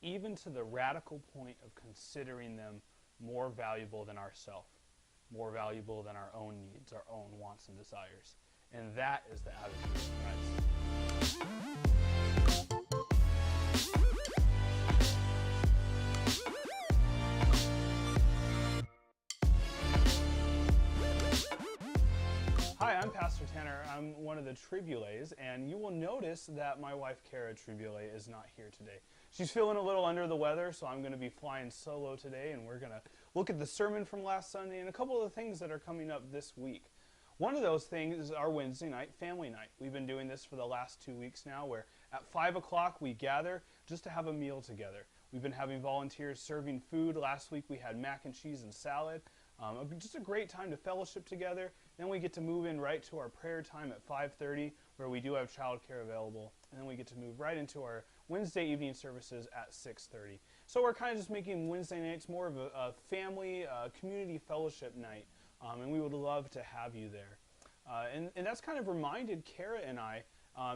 even to the radical point of considering them more valuable than ourselves, more valuable than our own needs, our own wants and desires. And that is the attitude of Christ. Hi, I'm Pastor Tanner. I'm one of the Tribulets, and you will notice that my wife, Kara Triboulet, is not here today. She's feeling a little under the weather, so I'm going to be flying solo today, and we're going to look at the sermon from last Sunday and a couple of the things that are coming up this week. One of those things is our Wednesday night family night. We've been doing this for the last 2 weeks now, where at 5 o'clock we gather just to have a meal together. We've been having volunteers serving food. Last week we had mac and cheese and salad. Just a great time to fellowship together. Then we get to move in right to our prayer time at 5:30, where we do have childcare available. And then we get to move right into our Wednesday evening services at 6:30. So we're kind of just making Wednesday nights more of a family, community fellowship night. And we would love to have you there. And that's kind of reminded Kara and I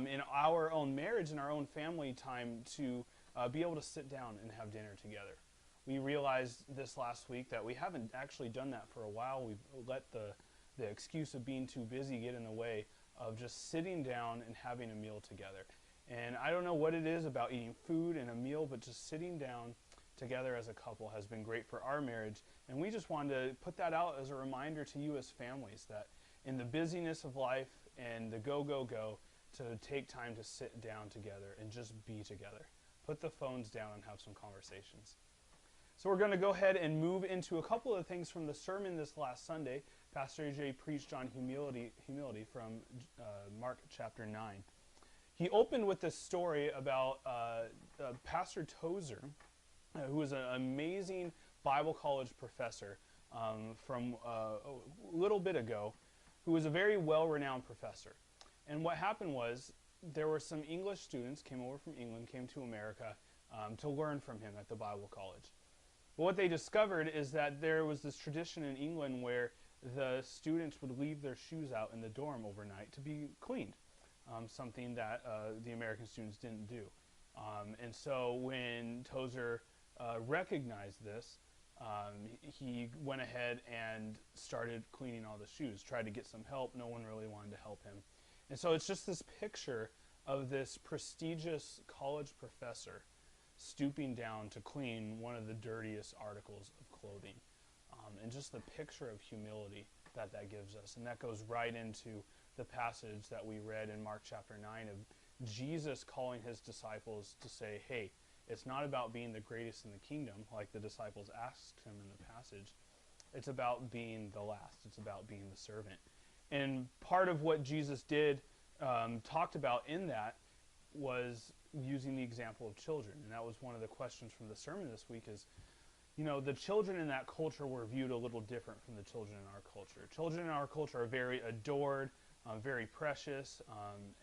in our own marriage and our own family time to be able to sit down and have dinner together. We realized this last week that we haven't actually done that for a while. We've let the excuse of being too busy get in the way of just sitting down and having a meal together. And I don't know what it is about eating food and a meal, but just sitting down together as a couple has been great for our marriage. And we just wanted to put that out as a reminder to you as families that in the busyness of life and the go, go, go, to take time to sit down together and just be together. Put the phones down and have some conversations. So we're going to go ahead and move into a couple of things from the sermon this last Sunday. Pastor AJ preached on humility from Mark chapter 9. He opened with this story about Pastor Tozer, who was an amazing Bible college professor from a little bit ago, who was a very well-renowned professor. And what happened was there were some English students came over from England, came to America to learn from him at the Bible college. But what they discovered is that there was this tradition in England where the students would leave their shoes out in the dorm overnight to be cleaned, something that the American students didn't do. And so when Tozer recognized this, he went ahead and started cleaning all the shoes, tried to get some help. No one really wanted to help him. And so it's just this picture of this prestigious college professor stooping down to clean one of the dirtiest articles of clothing. And just the picture of humility that gives us. And that goes right into the passage that we read in Mark chapter 9 of Jesus calling his disciples to say, hey, it's not about being the greatest in the kingdom, like the disciples asked him in the passage. It's about being the last. It's about being the servant. And part of what Jesus did, talked about in that, was using the example of children. And that was one of the questions from the sermon this week is, you know, the children in that culture were viewed a little different from the children in our culture. Children in our culture are very adored, very precious,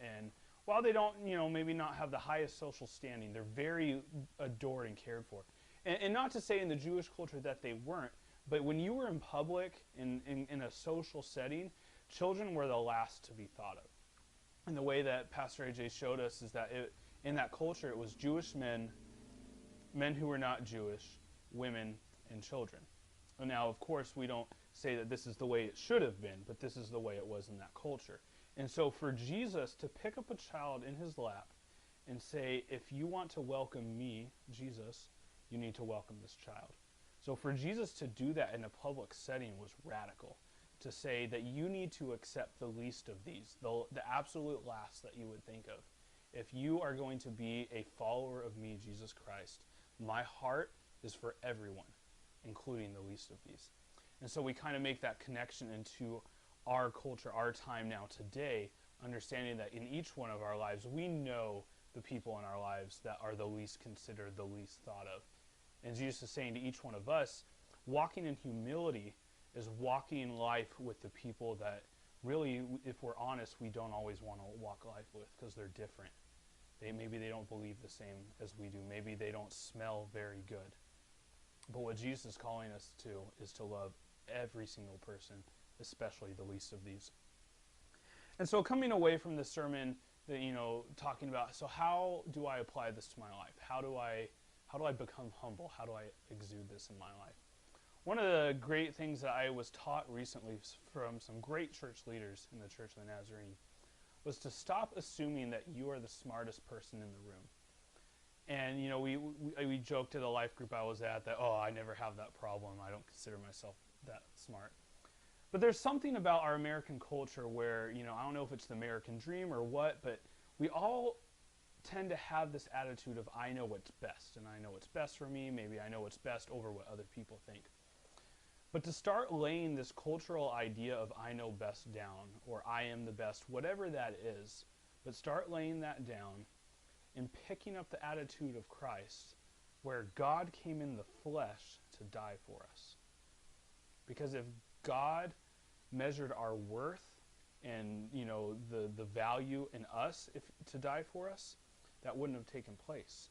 and while they don't, you know, maybe not have the highest social standing, they're very adored and cared for. And not to say in the Jewish culture that they weren't, but when you were in public, in a social setting, children were the last to be thought of. And the way that Pastor AJ showed us is that in that culture, it was Jewish men who were not Jewish, women, and children. And now, of course, we don't say that this is the way it should have been, but this is the way it was in that culture. And so for Jesus to pick up a child in his lap and say, if you want to welcome me, Jesus, you need to welcome this child. So for Jesus to do that in a public setting was radical. To say that you need to accept the least of these, the absolute last that you would think of. If you are going to be a follower of me, Jesus Christ, my heart is for everyone, including the least of these. And so we kind of make that connection into our culture, our time now today, understanding that in each one of our lives, we know the people in our lives that are the least considered, the least thought of. And Jesus is saying to each one of us, walking in humility is walking life with the people that really, if we're honest, we don't always want to walk life with because they're different. Maybe they don't believe the same as we do. Maybe they don't smell very good. But what Jesus is calling us to is to love every single person, especially the least of these. And so coming away from the sermon, talking about, so how do I apply this to my life? How do How do I become humble? How do I exude this in my life? One of the great things that I was taught recently from some great church leaders in the Church of the Nazarene was to stop assuming that you are the smartest person in the room. And, you know, we joked at a life group I was at that, oh, I never have that problem. I don't consider myself that smart. But there's something about our American culture where, you know, I don't know if it's the American dream or what, but we all tend to have this attitude of I know what's best, and I know what's best for me. Maybe I know what's best over what other people think. But to start laying this cultural idea of I know best down, or I am the best, whatever that is, but start laying that down and picking up the attitude of Christ, where God came in the flesh to die for us. Because if God measured our worth and, you know, the value in us to die for us, that wouldn't have taken place.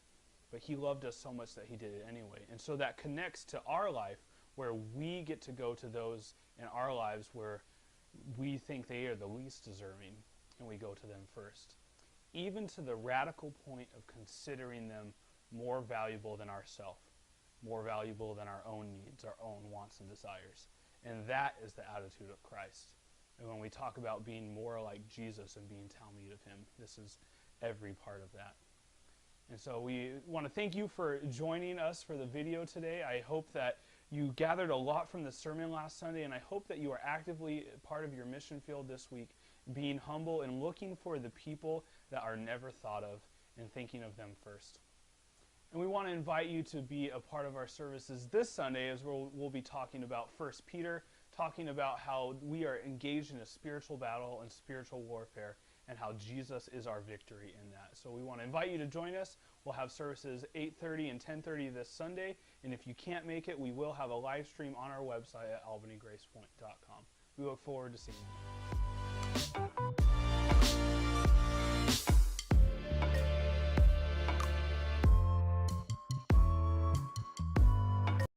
But he loved us so much that he did it anyway. And so that connects to our life, where we get to go to those in our lives where we think they are the least deserving, and we go to them first. Even to the radical point of considering them more valuable than ourselves, more valuable than our own needs, our own wants and desires. And that is the attitude of Christ. And when we talk about being more like Jesus and being Talmud of him, this is every part of that. And so we want to thank you for joining us for the video today. I hope that you gathered a lot from the sermon last Sunday, and I hope that you are actively part of your mission field this week, being humble and looking for the people that are never thought of and thinking of them first. And we want to invite you to be a part of our services this Sunday, as we'll be talking about 1 Peter, talking about how we are engaged in a spiritual battle and spiritual warfare, and how Jesus is our victory in that. So we want to invite you to join us. We'll have services 8:30 and 10:30 this Sunday, and if you can't make it, we will have a live stream on our website at albanygracepoint.com. We look forward to seeing you.